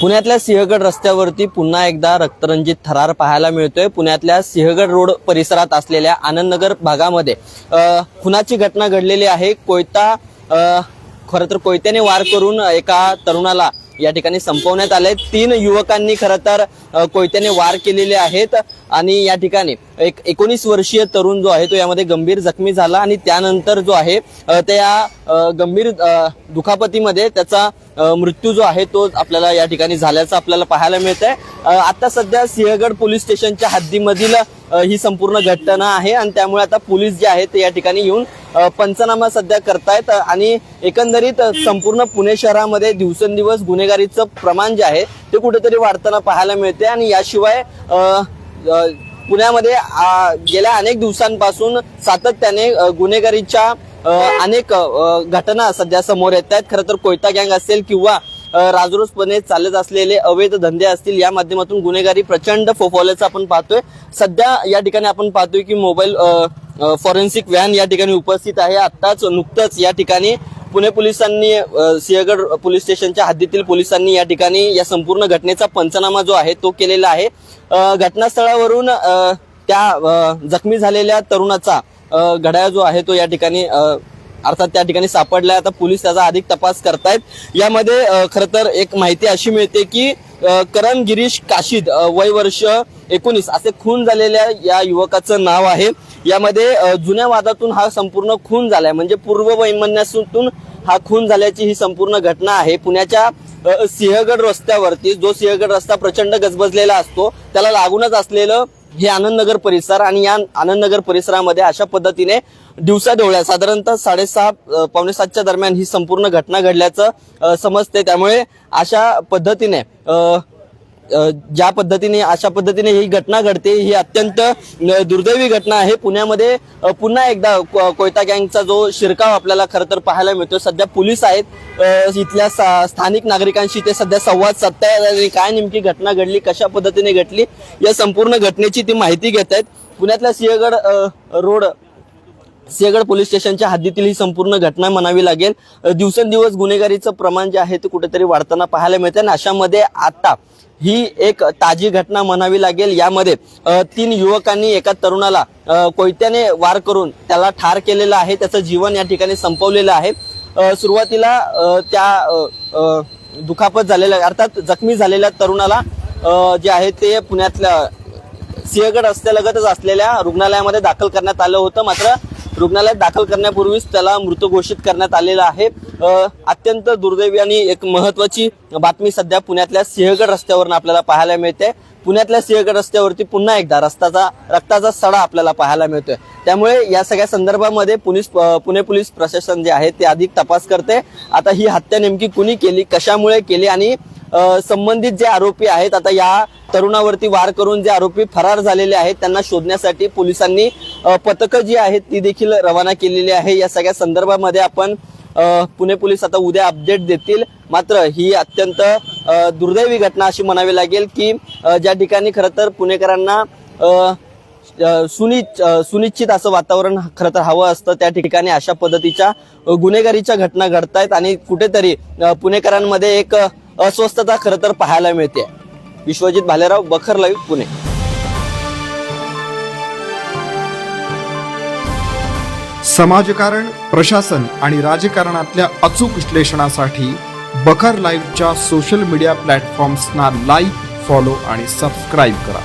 पुण्यातल्या सिंहगड रस्त्यावरती पुन्हा एकदा रक्तरंजित थरार पाहायला मिळतोय। पुण्यातल्या सिंहगड रोड परिसरात असलेल्या आनंदनगर भागामध्ये खुनाची घटना घडलेली आहे। खरं तर कोयत्याने वार करून एका तरुणाला या ठिकाणी संपवण्यात आले। 3 युवकांनी खरं तर कोयत्याने वार केलेले आहेत आणि या ठिकाणी एक 19 वर्षीय तरुण जो आहे तो यामध्ये गंभीर जखमी झाला आणि त्यानंतर जो आहे त्या गंभीर दुखापतीमध्ये त्याचा मृत्यू जो आहे तो आपल्याला या ठिकाणी झाल्याचं आपल्याला पाहायला मिळतंय। आता सध्या सिंहगड पोलीस स्टेशनच्या हद्दीमधील ही संपूर्ण घटना आहे आणि त्यामुळे आता पोलीस जे आहेत ते या ठिकाणी येऊन पंचनामा सध्या करतायत आणि एकंदरीत संपूर्ण पुणे शहरामध्ये दिवसेंदिवस गुन्हेगारीचं प्रमाण जे आहे ते कुठेतरी वाढताना पाहायला मिळते आणि याशिवाय पुण्यामध्ये गेल्या अनेक दिवसांपासून सातत्याने गुन्हेगारीच्या अनेक घटना सध्या समोर येत आहेत। खरं तर कोयता गँग असेल किंवा राजरोसपणे चालत असलेले अवैध धंदे असतील या माध्यमातून गुन्हेगारी प्रचंड फोफावल्याचं आपण पाहतोय। सध्या या ठिकाणी आपण पाहतोय की मोबाईल फॉरेन्सिक व्हॅन या ठिकाणी उपस्थित आहे। आत्ताच नुकतंच या ठिकाणी पुणे पोलिसांनी सिंहगड पोलीस स्टेशनच्या हद्दीतील पोलिसांनी या ठिकाणी या संपूर्ण घटनेचा पंचनामा जो आहे तो केलेला आहे। घटनास्थळावरून त्या जखमी झालेल्या तरुणाचा घड्याळ जो आहे तो या ठिकाणी अर्थात त्या ठिकाणी सापडलाय। आता पोलीस त्याचा अधिक तपास करतायत। यामध्ये खरं तर एक माहिती अशी मिळते की करण गिरीश काशीद वय वर्ष 19 असे खून झालेल्या या युवकाचं नाव आहे। यामध्ये जुन्या वादातून हा संपूर्ण खून झालाय, म्हणजे पूर्व वैमनस्यातून हा खून झाल्याची ही संपूर्ण घटना आहे। पुण्याच्या सिंहगड रस्त्यावरती जो सिंहगड रस्ता प्रचंड गजबजलेला असतो त्याला लागूनच असलेलं हे आनंदनगर परिसर आणि या आनंदनगर परिसरामध्ये अशा पद्धतीने दिवसाढवळ्या साधारणतः 6:30 पावणे 7च्या दरम्यान ही संपूर्ण घटना घडल्याचं समजते। त्यामुळे अशा पद्धतीने अशा पद्धतीने ही घटना घडते ही अत्यंत दुर्दैवी घटना आहे। पुण्यामध्ये पुन्हा एकदा कोयता गँगचा जो शिरकाव आपल्याला खरं तर पाहायला मिळतो। सध्या पोलीस आहेत इथल्या स्थानिक नागरिकांशी ते सध्या संवाद साधतायत। काय नेमकी घटना घडली, कशा पद्धतीने घडली या संपूर्ण घटनेची ती माहिती घेत आहेत। पुण्यातल्या सिंहगड पोलीस स्टेशनच्या हद्दीतील ही संपूर्ण घटना म्हणावी लागेल। दिवसेंदिवस गुन्हेगारीचं प्रमाण जे आहे ते कुठेतरी वाढताना पाहायला मिळते आणि अशामध्ये आता ही एक ताजी घटना म्हणावी लागेल। यामध्ये 3 युवकांनी एका तरुणाला कोयत्याने वार करून त्याला ठार केलेलं आहे, त्याचं जीवन या ठिकाणी संपवलेलं आहे। सुरुवातीला त्या दुखापत झालेल्या अर्थात जखमी झालेल्या तरुणाला जे आहे ते पुण्यातल्या सिंहगड रस्त्यालगतच असलेल्या रुग्णालयामध्ये दाखल करण्यात आलं होतं। मात्र रुग्णालयात दाखल करण्यापूर्वीच त्याला मृत घोषित करण्यात आलेला आहे। अत्यंत दुर्दैवी आणि एक महत्वाची बातमी सध्या पुण्यातल्या सिंहगड रस्त्यावरून आपल्याला पाहायला मिळते। पुण्यातल्या सिंहगड रस्त्यावरती पुन्हा एकदा रक्ताचा सडा आपल्याला पाहायला मिळतोय। त्यामुळे या सगळ्या संदर्भामध्ये पुणे पोलीस प्रशासन जे आहे ते अधिक तपास करते। आता ही हत्या नेमकी कुणी केली, कशामुळे केली आणि संबंधित जे आरोपी आहेत आता या तरुणावरती वार करून जे आरोपी फरार झालेले आहेत त्यांना शोधण्यासाठी पोलिसांनी पथकं जी आहेत ती देखील रवाना केलेली आहे। या सगळ्या संदर्भामध्ये आपण पुणे पोलीस आता उद्या अपडेट देतील। मात्र ही अत्यंत दुर्दैवी घटना अशी म्हणावी लागेल की ज्या ठिकाणी खरं तर पुणेकरांना सुनिश्चित असं वातावरण खरं तर हवं असतं त्या ठिकाणी अशा पद्धतीच्या गुन्हेगारीच्या घटना घडतायत आणि कुठेतरी पुणेकरांमध्ये एक अस्वस्थता खरं तर पाहायला मिळते। विश्वजित भालेराव, बखर लाईव्ह, पुणे। समाजकारण, प्रशासन आणि राजकारणातल्या अचूक विश्लेषणासाठी बखर लाईव्हच्या सोशल मीडिया प्लॅटफॉर्म्सना लाईक, फॉलो आणि सबस्क्राईब करा।